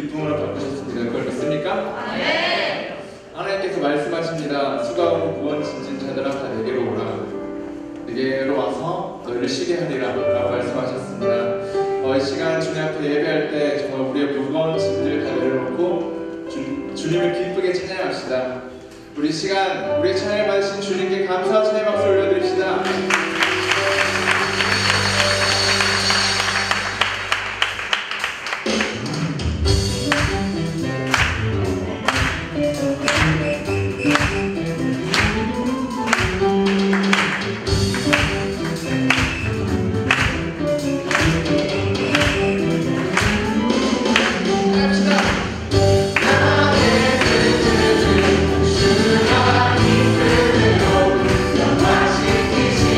기쁨으로 바꾸셨습니다. 그걸 믿습니까? 네. 하나님께서 말씀하십니다. 수고하고 무거운 짐진 자들아 다 내게로 오라. 내게로 와서 너희를 쉬게 하리라 라고 말씀하셨습니다. 이 시간 주님 앞에 예배할 때 정말 우리의 무거운 짐들 다 내려놓고 주님을 기쁘게 찬양합시다. 우리 시간 우리의 찬양을 받으신 주님께 감사와 찬양 박수 올려드립시다. 주가 이끌어 영화시키신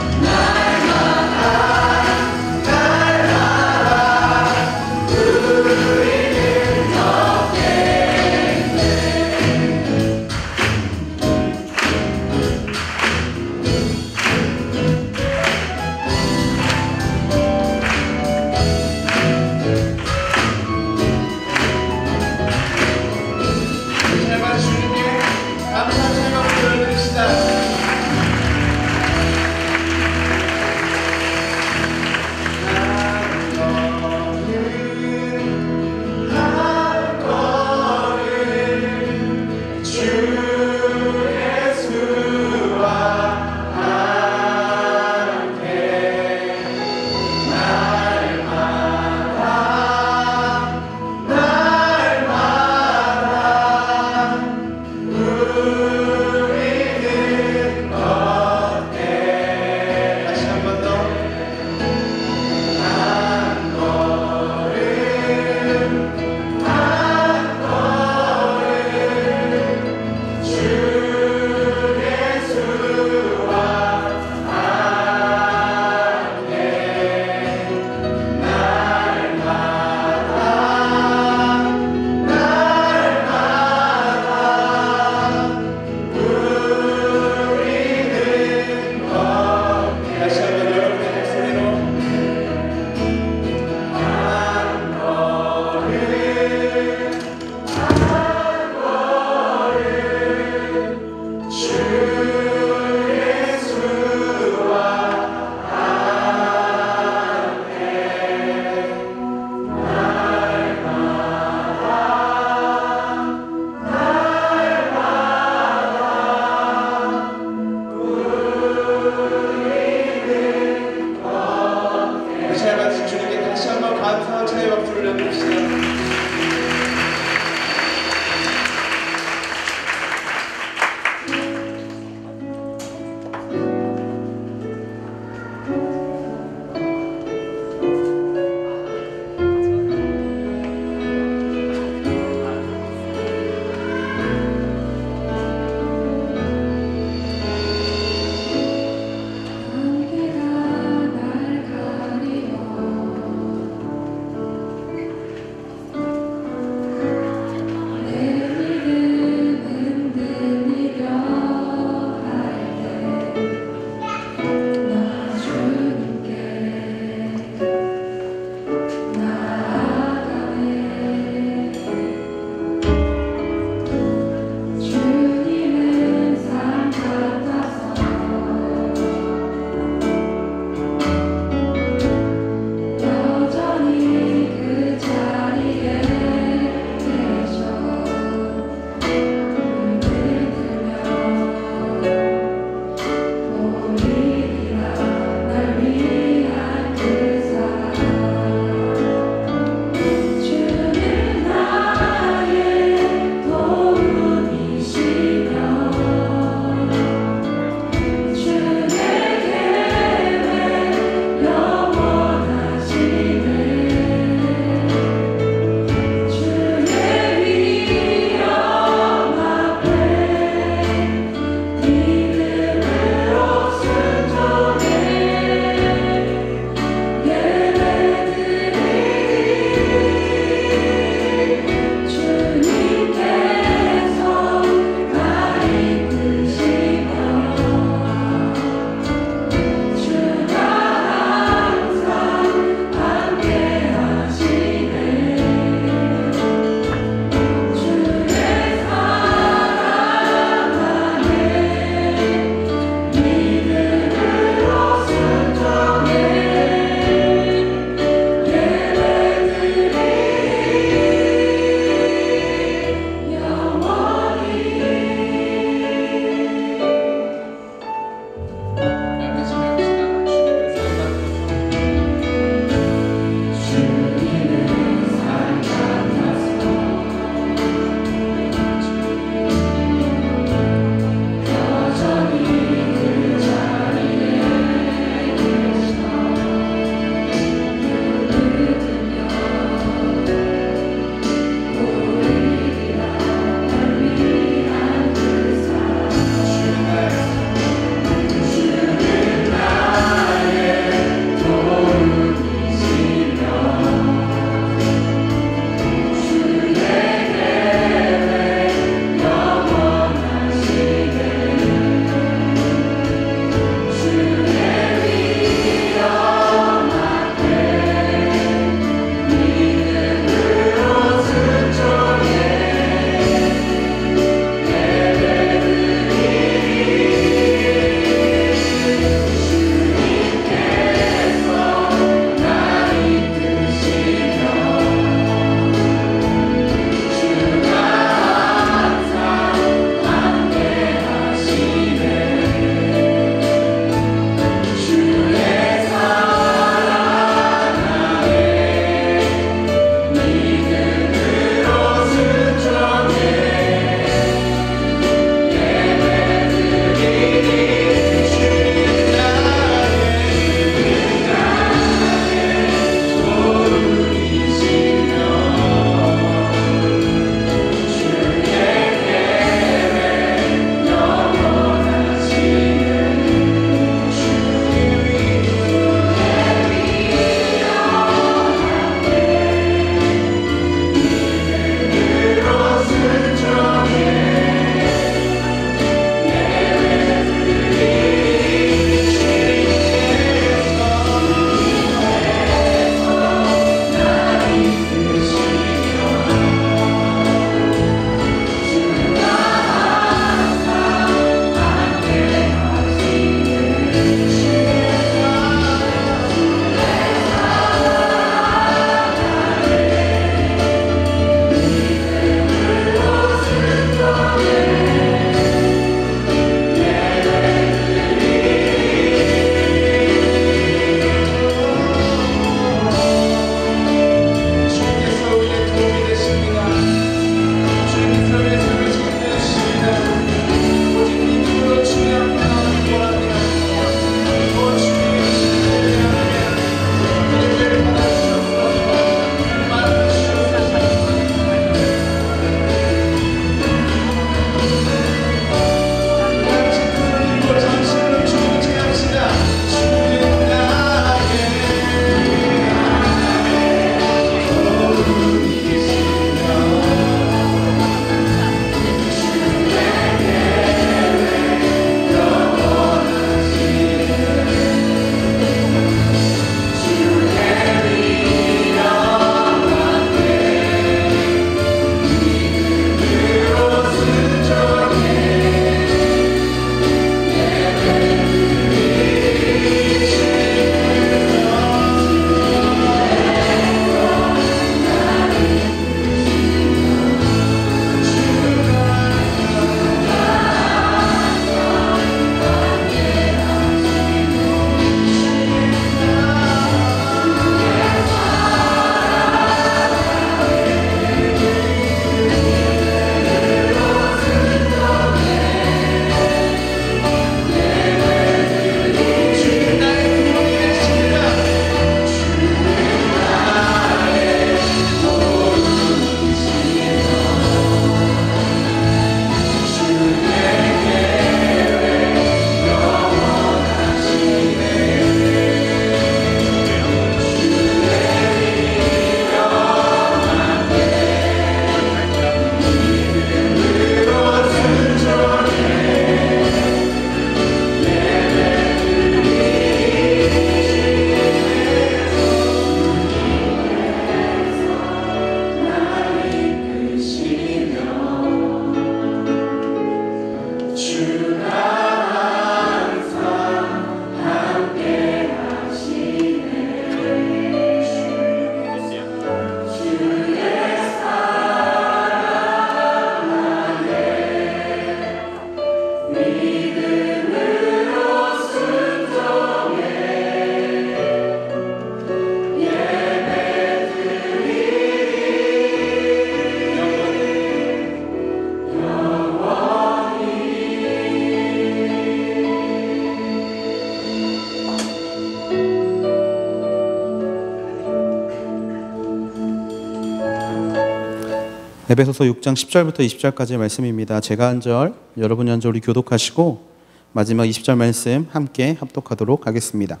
에베소서 6장 10절부터 20절까지의 말씀입니다. 제가 한 절, 여러분이 한 절 우리 교독하시고 마지막 20절 말씀 함께 합독하도록 하겠습니다.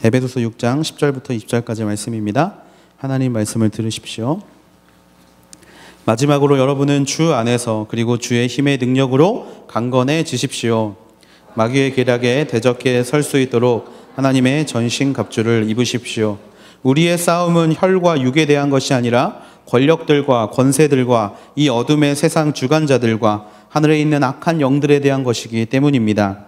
에베소서 6장 10절부터 20절까지의 말씀입니다. 하나님 말씀을 들으십시오. 마지막으로 여러분은 주 안에서 그리고 주의 힘의 능력으로 강건해지십시오. 마귀의 계략에 대적해 설 수 있도록 하나님의 전신갑주를 입으십시오. 우리의 싸움은 혈과 육에 대한 것이 아니라 권력들과 권세들과 이 어둠의 세상 주관자들과 하늘에 있는 악한 영들에 대한 것이기 때문입니다.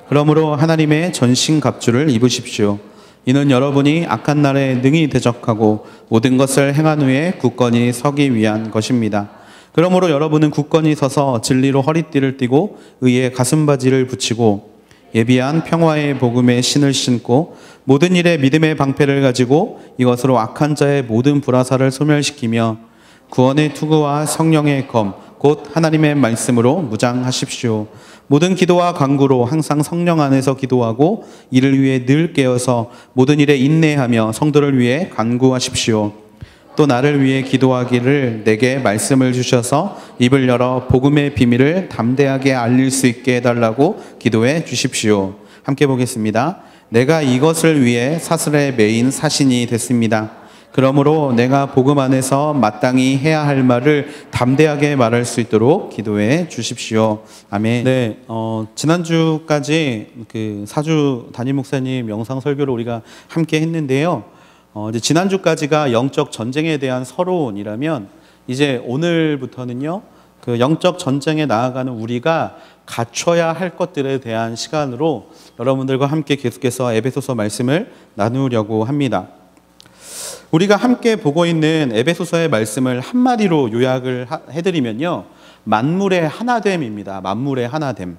그러므로 하나님의 전신갑주를 입으십시오. 이는 여러분이 악한 날에 능히 대적하고 모든 것을 행한 후에 굳건히 서기 위한 것입니다. 그러므로 여러분은 굳건히 서서 진리로 허리띠를 띠고 의의 가슴바지를 붙이고 예비한 평화의 복음의 신을 신고 모든 일에 믿음의 방패를 가지고 이것으로 악한 자의 모든 불화살을 소멸시키며 구원의 투구와 성령의 검 곧 하나님의 말씀으로 무장하십시오. 모든 기도와 간구로 항상 성령 안에서 기도하고 이를 위해 늘 깨어서 모든 일에 인내하며 성도를 위해 간구하십시오. 또 나를 위해 기도하기를 내게 말씀을 주셔서 입을 열어 복음의 비밀을 담대하게 알릴 수 있게 해달라고 기도해 주십시오. 함께 보겠습니다. 내가 이것을 위해 사슬에 매인 사신이 됐습니다. 그러므로 내가 복음 안에서 마땅히 해야 할 말을 담대하게 말할 수 있도록 기도해 주십시오. 아멘. 네, 지난주까지 그 사주 담임 목사님 명상 설교를 우리가 함께 했는데요. 이제 지난주까지가 영적 전쟁에 대한 서론이라면 이제 오늘부터는요, 그 영적 전쟁에 나아가는 우리가 갖춰야 할 것들에 대한 시간으로 여러분들과 함께 계속해서 에베소서 말씀을 나누려고 합니다. 우리가 함께 보고 있는 에베소서의 말씀을 한마디로 요약을 해드리면요, 만물의 하나됨입니다. 만물의 하나됨.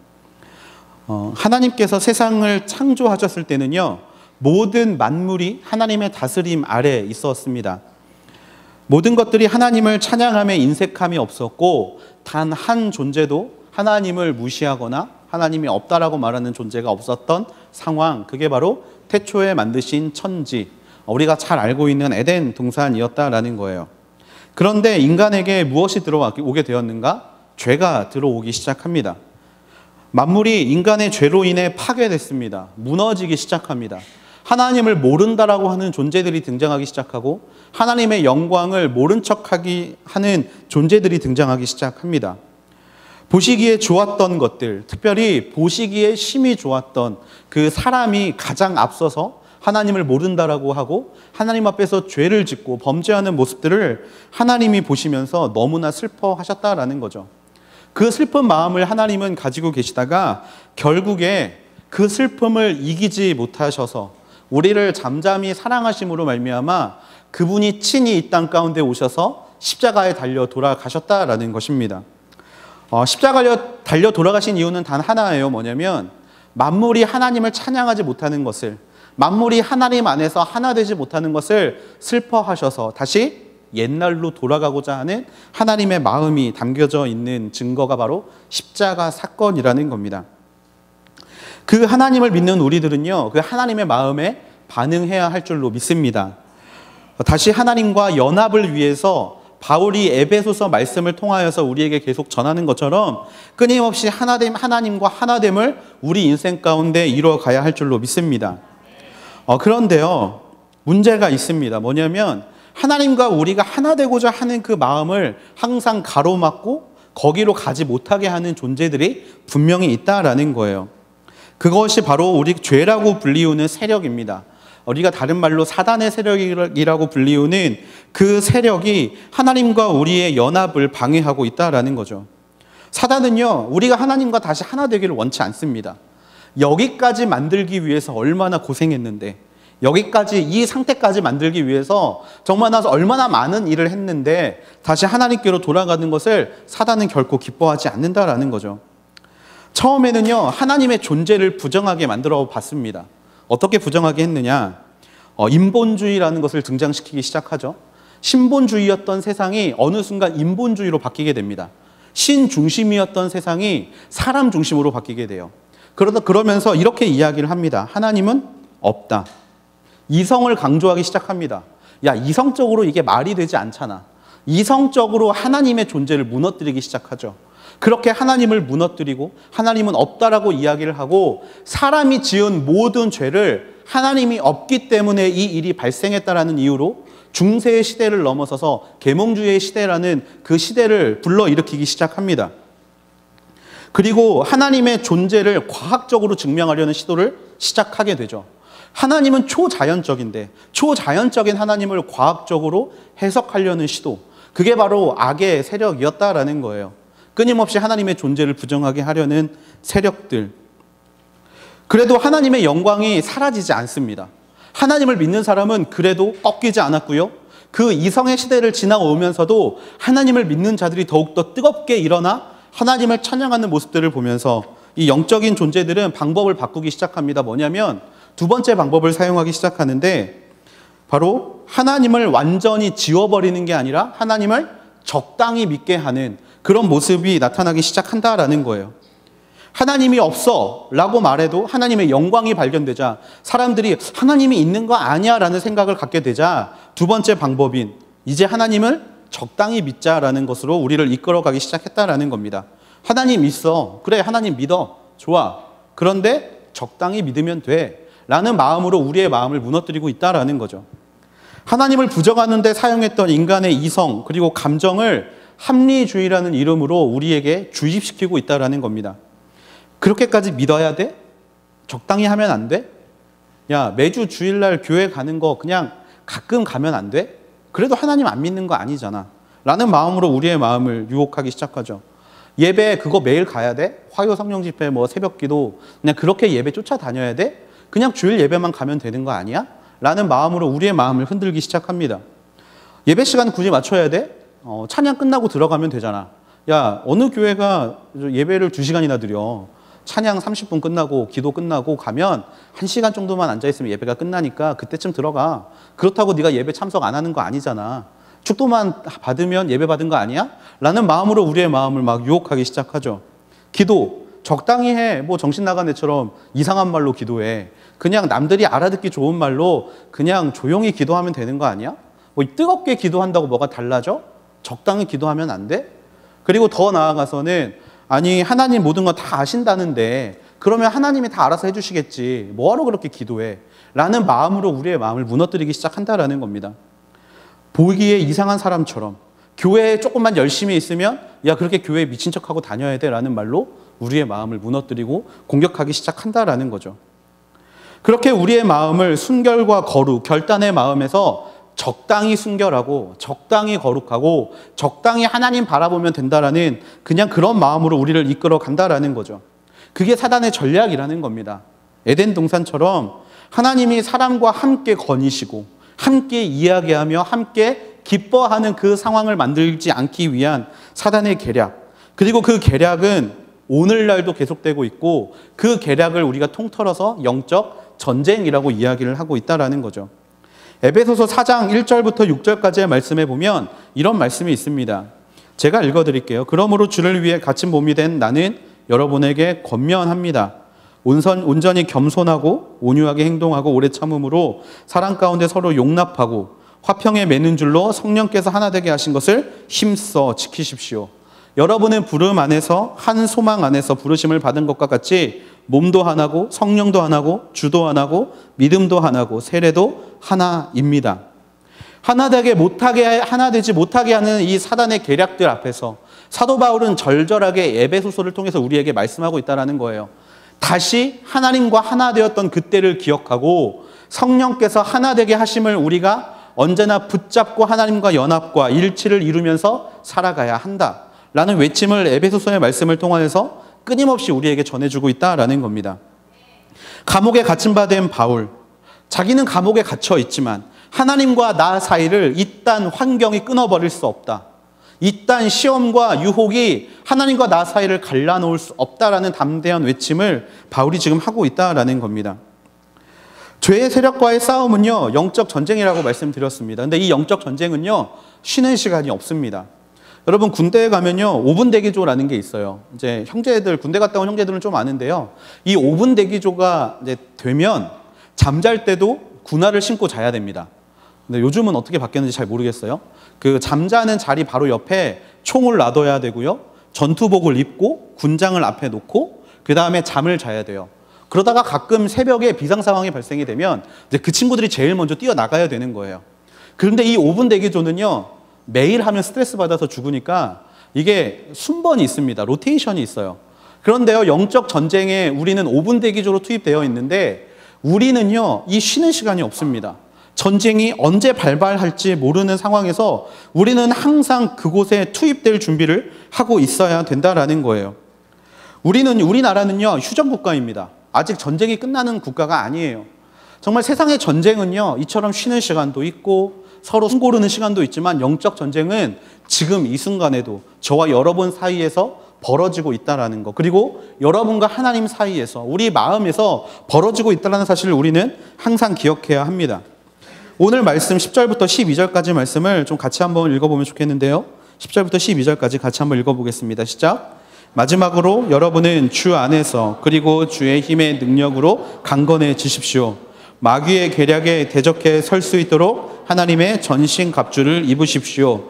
하나님께서 세상을 창조하셨을 때는요, 모든 만물이 하나님의 다스림 아래 있었습니다. 모든 것들이 하나님을 찬양하며 인색함이 없었고 단 한 존재도 하나님을 무시하거나 하나님이 없다라고 말하는 존재가 없었던 상황, 그게 바로 태초에 만드신 천지, 우리가 잘 알고 있는 에덴 동산이었다라는 거예요. 그런데 인간에게 무엇이 들어오게 되었는가? 죄가 들어오기 시작합니다. 만물이 인간의 죄로 인해 파괴됐습니다. 무너지기 시작합니다. 하나님을 모른다라고 하는 존재들이 등장하기 시작하고 하나님의 영광을 모른 척하기 하는 존재들이 등장하기 시작합니다. 보시기에 좋았던 것들, 특별히 보시기에 심히 좋았던 그 사람이 가장 앞서서 하나님을 모른다라고 하고 하나님 앞에서 죄를 짓고 범죄하는 모습들을 하나님이 보시면서 너무나 슬퍼하셨다라는 거죠. 그 슬픈 마음을 하나님은 가지고 계시다가 결국에 그 슬픔을 이기지 못하셔서 우리를 잠잠히 사랑하심으로 말미암아 그분이 친히 이 땅 가운데 오셔서 십자가에 달려 돌아가셨다라는 것입니다. 십자가에 달려 돌아가신 이유는 단 하나예요. 뭐냐면 만물이 하나님을 찬양하지 못하는 것을, 만물이 하나님 안에서 하나 되지 못하는 것을 슬퍼하셔서 다시 옛날로 돌아가고자 하는 하나님의 마음이 담겨져 있는 증거가 바로 십자가 사건이라는 겁니다. 그 하나님을 믿는 우리들은요, 그 하나님의 마음에 반응해야 할 줄로 믿습니다. 다시 하나님과 연합을 위해서 바울이 에베소서 말씀을 통하여서 우리에게 계속 전하는 것처럼 끊임없이 하나님과 하나됨을 우리 인생 가운데 이루어가야 할 줄로 믿습니다. 그런데요, 문제가 있습니다. 뭐냐면 하나님과 우리가 하나 되고자 하는 그 마음을 항상 가로막고 거기로 가지 못하게 하는 존재들이 분명히 있다라는 거예요. 그것이 바로 우리 죄라고 불리우는 세력입니다. 우리가 다른 말로 사단의 세력이라고 불리우는 그 세력이 하나님과 우리의 연합을 방해하고 있다라는 거죠. 사단은요, 우리가 하나님과 다시 하나 되기를 원치 않습니다. 여기까지 만들기 위해서 얼마나 고생했는데, 여기까지 이 상태까지 만들기 위해서 정말 나서 얼마나 많은 일을 했는데 다시 하나님께로 돌아가는 것을 사단은 결코 기뻐하지 않는다라는 거죠. 처음에는요, 하나님의 존재를 부정하게 만들어 봤습니다. 어떻게 부정하게 했느냐? 인본주의라는 것을 등장시키기 시작하죠. 신본주의였던 세상이 어느 순간 인본주의로 바뀌게 됩니다. 신중심이었던 세상이 사람 중심으로 바뀌게 돼요. 그러면서 이렇게 이야기를 합니다. 하나님은 없다. 이성을 강조하기 시작합니다. 야, 이성적으로 이게 말이 되지 않잖아. 이성적으로 하나님의 존재를 무너뜨리기 시작하죠. 그렇게 하나님을 무너뜨리고 하나님은 없다라고 이야기를 하고 사람이 지은 모든 죄를 하나님이 없기 때문에 이 일이 발생했다라는 이유로 중세의 시대를 넘어서서 계몽주의의 시대라는 그 시대를 불러일으키기 시작합니다. 그리고 하나님의 존재를 과학적으로 증명하려는 시도를 시작하게 되죠. 하나님은 초자연적인데 초자연적인 하나님을 과학적으로 해석하려는 시도, 그게 바로 악의 세력이었다라는 거예요. 끊임없이 하나님의 존재를 부정하게 하려는 세력들. 그래도 하나님의 영광이 사라지지 않습니다. 하나님을 믿는 사람은 그래도 꺾이지 않았고요. 그 이성의 시대를 지나오면서도 하나님을 믿는 자들이 더욱더 뜨겁게 일어나 하나님을 찬양하는 모습들을 보면서 이 영적인 존재들은 방법을 바꾸기 시작합니다. 뭐냐면 두 번째 방법을 사용하기 시작하는데 바로 하나님을 완전히 지워버리는 게 아니라 하나님을 적당히 믿게 하는 그런 모습이 나타나기 시작한다라는 거예요. 하나님이 없어 라고 말해도 하나님의 영광이 발견되자 사람들이 하나님이 있는 거 아니야 라는 생각을 갖게 되자 두 번째 방법인 이제 하나님을 적당히 믿자라는 것으로 우리를 이끌어가기 시작했다라는 겁니다. 하나님 있어. 그래, 하나님 믿어. 좋아. 그런데 적당히 믿으면 돼 라는 마음으로 우리의 마음을 무너뜨리고 있다라는 거죠. 하나님을 부정하는 데 사용했던 인간의 이성 그리고 감정을 합리주의라는 이름으로 우리에게 주입시키고 있다라는 겁니다. 그렇게까지 믿어야 돼? 적당히 하면 안 돼? 야, 매주 주일날 교회 가는 거 그냥 가끔 가면 안 돼? 그래도 하나님 안 믿는 거 아니잖아 라는 마음으로 우리의 마음을 유혹하기 시작하죠. 예배 그거 매일 가야 돼? 화요 성령 집회 뭐 새벽 기도 그냥 그렇게 예배 쫓아다녀야 돼? 그냥 주일 예배만 가면 되는 거 아니야? 라는 마음으로 우리의 마음을 흔들기 시작합니다. 예배 시간 굳이 맞춰야 돼? 찬양 끝나고 들어가면 되잖아. 야, 어느 교회가 예배를 2시간이나 드려. 찬양 30분 끝나고 기도 끝나고 가면 1시간 정도만 앉아있으면 예배가 끝나니까 그때쯤 들어가. 그렇다고 네가 예배 참석 안 하는 거 아니잖아. 축도만 받으면 예배 받은 거 아니야? 라는 마음으로 우리의 마음을 막 유혹하기 시작하죠. 기도 적당히 해. 뭐 정신 나간 애처럼 이상한 말로 기도해. 그냥 남들이 알아듣기 좋은 말로 그냥 조용히 기도하면 되는 거 아니야? 뭐 뜨겁게 기도한다고 뭐가 달라져? 적당히 기도하면 안 돼? 그리고 더 나아가서는 아니 하나님 모든 거 다 아신다는데 그러면 하나님이 다 알아서 해주시겠지. 뭐하러 그렇게 기도해? 라는 마음으로 우리의 마음을 무너뜨리기 시작한다라는 겁니다. 보기에 이상한 사람처럼 교회에 조금만 열심히 있으면 야 그렇게 교회에 미친 척하고 다녀야 돼 라는 말로 우리의 마음을 무너뜨리고 공격하기 시작한다라는 거죠. 그렇게 우리의 마음을 순결과 거룩, 결단의 마음에서 적당히 순결하고 적당히 거룩하고 적당히 하나님 바라보면 된다라는 그냥 그런 마음으로 우리를 이끌어 간다라는 거죠. 그게 사단의 전략이라는 겁니다. 에덴 동산처럼 하나님이 사람과 함께 거니시고 함께 이야기하며 함께 기뻐하는 그 상황을 만들지 않기 위한 사단의 계략, 그리고 그 계략은 오늘날도 계속되고 있고 그 계략을 우리가 통틀어서 영적 전쟁이라고 이야기를 하고 있다라는 거죠. 에베소서 4장 1절부터 6절까지의 말씀에 보면 이런 말씀이 있습니다. 제가 읽어드릴게요. 그러므로 주를 위해 갇힌 몸이 된 나는 여러분에게 권면합니다. 온전히 겸손하고 온유하게 행동하고 오래 참음으로 사랑 가운데 서로 용납하고 화평에 매는 줄로 성령께서 하나 되게 하신 것을 힘써 지키십시오. 여러분은 부름 안에서 한 소망 안에서 부르심을 받은 것과 같이 몸도 하나고 성령도 하나고 주도 하나고 믿음도 하나고 세례도 하나입니다. 하나 되지 못하게 하는 이 사단의 계략들 앞에서 사도 바울은 절절하게 에베소서를 통해서 우리에게 말씀하고 있다는 거예요. 다시 하나님과 하나 되었던 그때를 기억하고 성령께서 하나 되게 하심을 우리가 언제나 붙잡고 하나님과 연합과 일치를 이루면서 살아가야 한다라는 외침을 에베소서의 말씀을 통해서 끊임없이 우리에게 전해주고 있다라는 겁니다. 감옥에 갇힌 바 된 바울, 자기는 감옥에 갇혀 있지만 하나님과 나 사이를 이딴 환경이 끊어버릴 수 없다. 이딴 시험과 유혹이 하나님과 나 사이를 갈라놓을 수 없다라는 담대한 외침을 바울이 지금 하고 있다라는 겁니다. 죄의 세력과의 싸움은요, 영적 전쟁이라고 말씀드렸습니다. 근데 이 영적 전쟁은요, 쉬는 시간이 없습니다. 여러분 군대에 가면요 5분 대기조라는 게 있어요. 이제 형제들 군대 갔다 온 형제들은 좀 아는데요. 이 5분 대기조가 이제 되면 잠잘 때도 군화를 신고 자야 됩니다. 근데 요즘은 어떻게 바뀌었는지 잘 모르겠어요. 그 잠자는 자리 바로 옆에 총을 놔둬야 되고요. 전투복을 입고 군장을 앞에 놓고 그 다음에 잠을 자야 돼요. 그러다가 가끔 새벽에 비상 상황이 발생이 되면 이제 그 친구들이 제일 먼저 뛰어나가야 되는 거예요. 그런데 이 5분 대기조는요, 매일 하면 스트레스 받아서 죽으니까 이게 순번이 있습니다. 로테이션이 있어요. 그런데요, 영적 전쟁에 우리는 5분 대기조로 투입되어 있는데 우리는요, 이 쉬는 시간이 없습니다. 전쟁이 언제 발발할지 모르는 상황에서 우리는 항상 그곳에 투입될 준비를 하고 있어야 된다라는 거예요. 우리나라는요, 휴전 국가입니다. 아직 전쟁이 끝나는 국가가 아니에요. 정말 세상의 전쟁은요, 이처럼 쉬는 시간도 있고 서로 숨 고르는 시간도 있지만 영적 전쟁은 지금 이 순간에도 저와 여러분 사이에서 벌어지고 있다는 거, 그리고 여러분과 하나님 사이에서 우리 마음에서 벌어지고 있다는 사실을 우리는 항상 기억해야 합니다. 오늘 말씀 10절부터 12절까지 말씀을 좀 같이 한번 읽어보면 좋겠는데요. 10절부터 12절까지 같이 한번 읽어보겠습니다. 시작. 마지막으로 여러분은 주 안에서 그리고 주의 힘의 능력으로 강건해지십시오. 마귀의 계략에 대적해 설 수 있도록 하나님의 전신갑주를 입으십시오.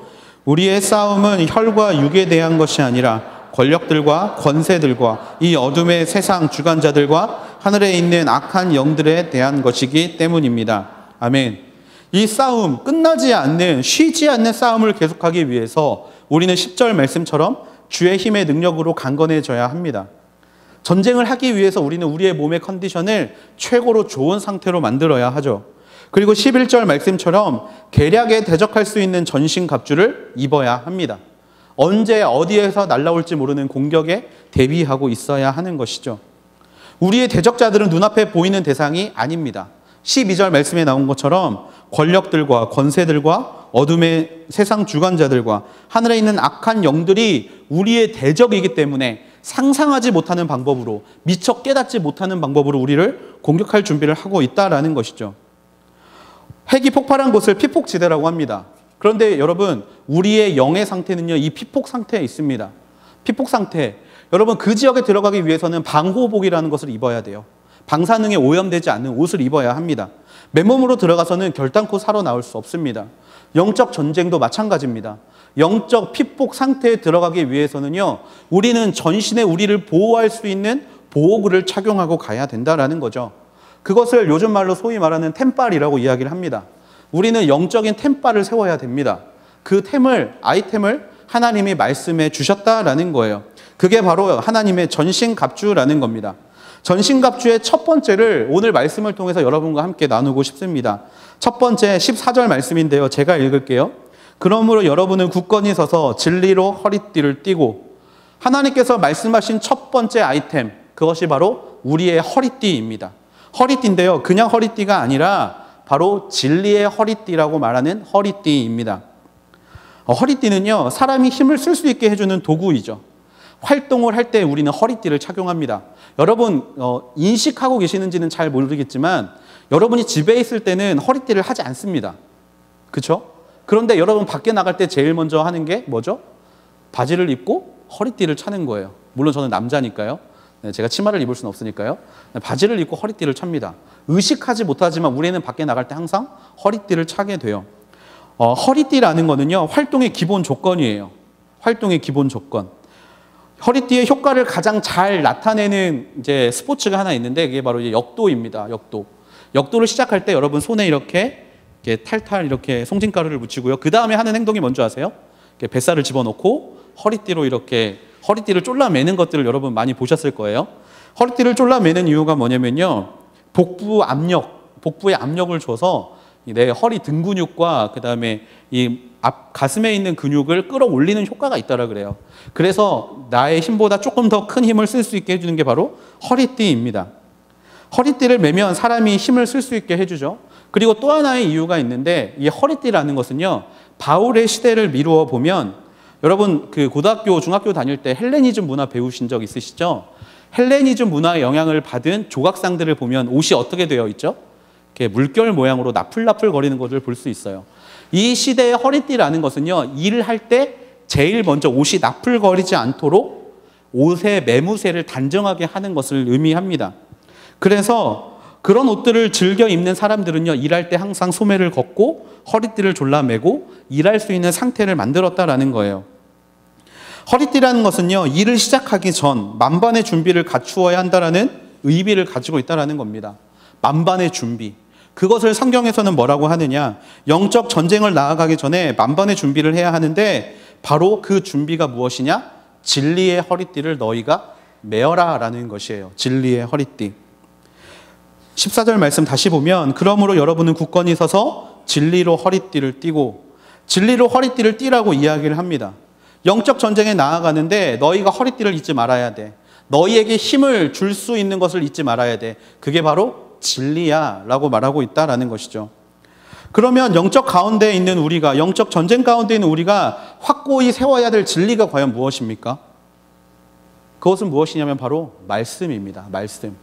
우리의 싸움은 혈과 육에 대한 것이 아니라 권력들과 권세들과 이 어둠의 세상 주관자들과 하늘에 있는 악한 영들에 대한 것이기 때문입니다. 아멘. 이 싸움, 끝나지 않는, 쉬지 않는 싸움을 계속하기 위해서 우리는 10절 말씀처럼 주의 힘의 능력으로 강건해져야 합니다. 전쟁을 하기 위해서 우리는 우리의 몸의 컨디션을 최고로 좋은 상태로 만들어야 하죠. 그리고 11절 말씀처럼 계략에 대적할 수 있는 전신갑주를 입어야 합니다. 언제 어디에서 날아올지 모르는 공격에 대비하고 있어야 하는 것이죠. 우리의 대적자들은 눈앞에 보이는 대상이 아닙니다. 12절 말씀에 나온 것처럼 권력들과 권세들과 어둠의 세상 주관자들과 하늘에 있는 악한 영들이 우리의 대적이기 때문에 상상하지 못하는 방법으로, 미처 깨닫지 못하는 방법으로 우리를 공격할 준비를 하고 있다는 것이죠. 핵이 폭발한 곳을 피폭지대라고 합니다. 그런데 여러분, 우리의 영의 상태는요, 이 피폭 상태에 있습니다. 피폭 상태. 여러분, 그 지역에 들어가기 위해서는 방호복이라는 것을 입어야 돼요. 방사능에 오염되지 않는 옷을 입어야 합니다. 맨몸으로 들어가서는 결단코 살아나올 수 없습니다. 영적 전쟁도 마찬가지입니다. 영적 피폭 상태에 들어가기 위해서는요, 우리는 전신에 우리를 보호할 수 있는 보호구를 착용하고 가야 된다는 거죠. 그것을 요즘 말로 소위 말하는 템빨이라고 이야기를 합니다. 우리는 영적인 템빨을 세워야 됩니다. 그 아이템을 하나님이 말씀해 주셨다라는 거예요. 그게 바로 하나님의 전신갑주라는 겁니다. 전신갑주의 첫 번째를 오늘 말씀을 통해서 여러분과 함께 나누고 싶습니다. 첫 번째 14절 말씀인데요. 제가 읽을게요. 그러므로 여러분은 굳건히 서서 진리로 허리띠를 띠고, 하나님께서 말씀하신 첫 번째 아이템, 그것이 바로 우리의 허리띠입니다. 허리띠인데요, 그냥 허리띠가 아니라 바로 진리의 허리띠라고 말하는 허리띠입니다. 허리띠는요, 사람이 힘을 쓸 수 있게 해주는 도구이죠. 활동을 할 때 우리는 허리띠를 착용합니다. 여러분 인식하고 계시는지는 잘 모르겠지만 여러분이 집에 있을 때는 허리띠를 하지 않습니다. 그렇죠? 그런데 여러분 밖에 나갈 때 제일 먼저 하는 게 뭐죠? 바지를 입고 허리띠를 차는 거예요. 물론 저는 남자니까요. 제가 치마를 입을 수는 없으니까요. 바지를 입고 허리띠를 찹니다. 의식하지 못하지만 우리는 밖에 나갈 때 항상 허리띠를 차게 돼요. 허리띠라는 거는요, 활동의 기본 조건이에요. 활동의 기본 조건. 허리띠의 효과를 가장 잘 나타내는 이제 스포츠가 하나 있는데 그게 바로 이제 역도입니다. 역도를 시작할 때 여러분 손에 이렇게 탈탈 이렇게 송진가루를 묻히고요. 그 다음에 하는 행동이 뭔지 아세요? 뱃살을 집어넣고 허리띠로 이렇게 허리띠를 쫄라매는 것들을 여러분 많이 보셨을 거예요. 허리띠를 쫄라매는 이유가 뭐냐면요, 복부에 압력을 줘서 내 허리 등 근육과 그 다음에 이 앞 가슴에 있는 근육을 끌어올리는 효과가 있다라 그래요. 그래서 나의 힘보다 조금 더 큰 힘을 쓸 수 있게 해주는 게 바로 허리띠입니다. 허리띠를 매면 사람이 힘을 쓸 수 있게 해주죠. 그리고 또 하나의 이유가 있는데, 이 허리띠라는 것은요, 바울의 시대를 미루어 보면, 여러분 그 고등학교, 중학교 다닐 때 헬레니즘 문화 배우신 적 있으시죠? 헬레니즘 문화의 영향을 받은 조각상들을 보면 옷이 어떻게 되어 있죠? 이렇게 물결 모양으로 나풀나풀 거리는 것을 볼 수 있어요. 이 시대의 허리띠라는 것은요, 일을 할 때 제일 먼저 옷이 나풀거리지 않도록 옷의 매무새를 단정하게 하는 것을 의미합니다. 그래서 그런 옷들을 즐겨 입는 사람들은요, 일할 때 항상 소매를 걷고 허리띠를 졸라매고 일할 수 있는 상태를 만들었다라는 거예요. 허리띠라는 것은요, 일을 시작하기 전 만반의 준비를 갖추어야 한다라는 의미를 가지고 있다라는 겁니다. 만반의 준비. 그것을 성경에서는 뭐라고 하느냐? 영적 전쟁을 나아가기 전에 만반의 준비를 해야 하는데 바로 그 준비가 무엇이냐? 진리의 허리띠를 너희가 메어라 라는 것이에요. 진리의 허리띠. 14절 말씀 다시 보면 그러므로 여러분은 굳건히 서서 진리로 허리띠를 띠고, 진리로 허리띠를 띠라고 이야기를 합니다. 영적 전쟁에 나아가는데 너희가 허리띠를 잊지 말아야 돼. 너희에게 힘을 줄 수 있는 것을 잊지 말아야 돼. 그게 바로 진리야 라고 말하고 있다라는 것이죠. 그러면 영적 가운데 있는 우리가, 영적 전쟁 가운데 있는 우리가 확고히 세워야 될 진리가 과연 무엇입니까? 그것은 무엇이냐면 바로 말씀입니다. 말씀.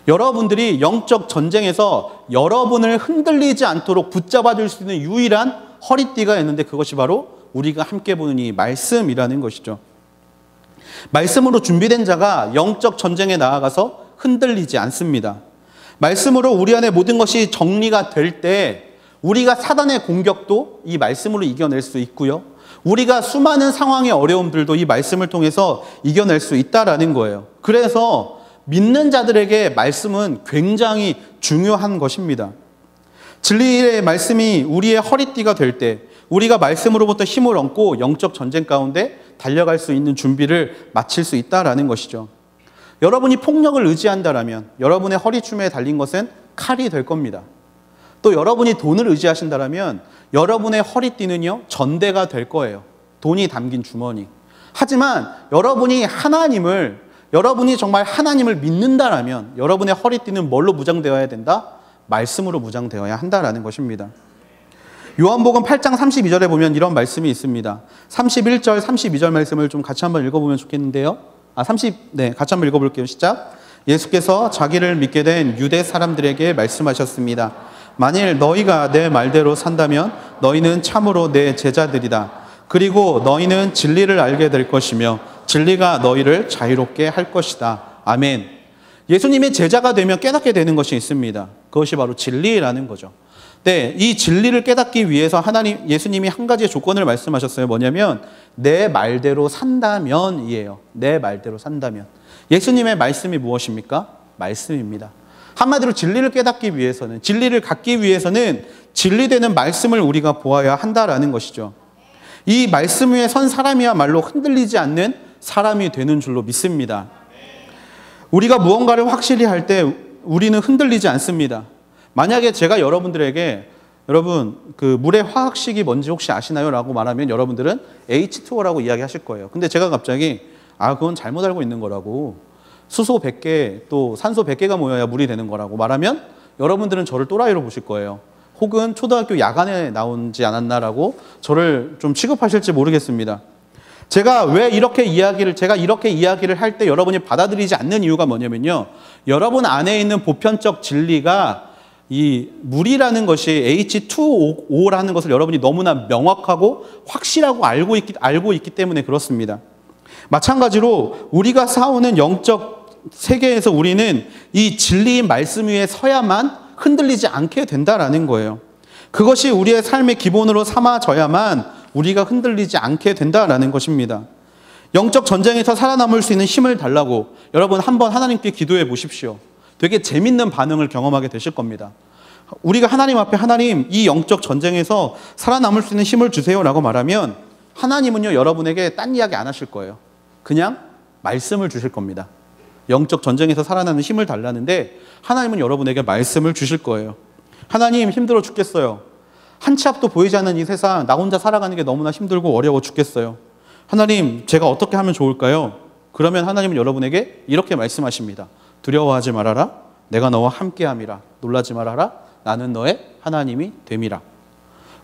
여러분들이 영적 전쟁에서 여러분을 흔들리지 않도록 붙잡아 줄 수 있는 유일한 허리띠가 있는데 그것이 바로 우리가 함께 보는 이 말씀이라는 것이죠. 말씀으로 준비된 자가 영적 전쟁에 나아가서 흔들리지 않습니다. 말씀으로 우리 안에 모든 것이 정리가 될 때 우리가 사단의 공격도 이 말씀으로 이겨낼 수 있고요. 우리가 수많은 상황의 어려움들도 이 말씀을 통해서 이겨낼 수 있다라는 거예요. 그래서 믿는 자들에게 말씀은 굉장히 중요한 것입니다. 진리의 말씀이 우리의 허리띠가 될 때 우리가 말씀으로부터 힘을 얻고 영적 전쟁 가운데 달려갈 수 있는 준비를 마칠 수 있다라는 것이죠. 여러분이 폭력을 의지한다라면 여러분의 허리춤에 달린 것은 칼이 될 겁니다. 또 여러분이 돈을 의지하신다라면 여러분의 허리띠는요, 전대가 될 거예요. 돈이 담긴 주머니. 하지만 여러분이 정말 하나님을 믿는다라면 여러분의 허리띠는 뭘로 무장되어야 된다? 말씀으로 무장되어야 한다라는 것입니다. 요한복음 8장 32절에 보면 이런 말씀이 있습니다. 31절, 32절 말씀을 좀 같이 한번 읽어보면 좋겠는데요. 같이 한번 읽어볼게요. 시작. 예수께서 자기를 믿게 된 유대 사람들에게 말씀하셨습니다. 만일 너희가 내 말대로 산다면 너희는 참으로 내 제자들이다. 그리고 너희는 진리를 알게 될 것이며 진리가 너희를 자유롭게 할 것이다. 아멘. 예수님의 제자가 되면 깨닫게 되는 것이 있습니다. 그것이 바로 진리라는 거죠. 네, 이 진리를 깨닫기 위해서 예수님이 한 가지의 조건을 말씀하셨어요. 뭐냐면 내 말대로 산다면이에요. 내 말대로 산다면. 예수님의 말씀이 무엇입니까? 말씀입니다. 한마디로 진리를 깨닫기 위해서는, 진리를 갖기 위해서는 진리되는 말씀을 우리가 보아야 한다라는 것이죠. 이 말씀 위에 선 사람이야말로 흔들리지 않는 사람이 되는 줄로 믿습니다. 우리가 무언가를 확실히 할 때 우리는 흔들리지 않습니다. 만약에 제가 여러분들에게 여러분 그 물의 화학식이 뭔지 혹시 아시나요? 라고 말하면 여러분들은 H2O라고 이야기하실 거예요. 근데 제가 갑자기 그건 잘못 알고 있는 거라고, 수소 100개 또 산소 100개가 모여야 물이 되는 거라고 말하면 여러분들은 저를 또라이로 보실 거예요. 혹은 초등학교 야간에 나오지 않았나라고 저를 좀 취급하실지 모르겠습니다. 제가 이렇게 이야기를 할 때 여러분이 받아들이지 않는 이유가 뭐냐면요, 여러분 안에 있는 보편적 진리가 이 물이라는 것이 H2O라는 것을 여러분이 너무나 명확하고 확실하고 알고 있기 때문에 그렇습니다. 마찬가지로 우리가 싸우는 영적 세계에서 우리는 이 진리의 말씀 위에 서야만 흔들리지 않게 된다라는 거예요. 그것이 우리의 삶의 기본으로 삼아져야만 우리가 흔들리지 않게 된다라는 것입니다. 영적 전쟁에서 살아남을 수 있는 힘을 달라고 여러분 한번 하나님께 기도해 보십시오. 되게 재밌는 반응을 경험하게 되실 겁니다. 우리가 하나님 앞에 하나님 이 영적 전쟁에서 살아남을 수 있는 힘을 주세요라고 말하면 하나님은요 여러분에게 딴 이야기 안 하실 거예요. 그냥 말씀을 주실 겁니다. 영적 전쟁에서 살아나는 힘을 달라는데 하나님은 여러분에게 말씀을 주실 거예요. 하나님 힘들어 죽겠어요. 한 치 앞도 보이지 않는 이 세상 나 혼자 살아가는 게 너무나 힘들고 어려워 죽겠어요. 하나님 제가 어떻게 하면 좋을까요? 그러면 하나님은 여러분에게 이렇게 말씀하십니다. 두려워하지 말아라. 내가 너와 함께함이라. 놀라지 말아라. 나는 너의 하나님이 됨이라.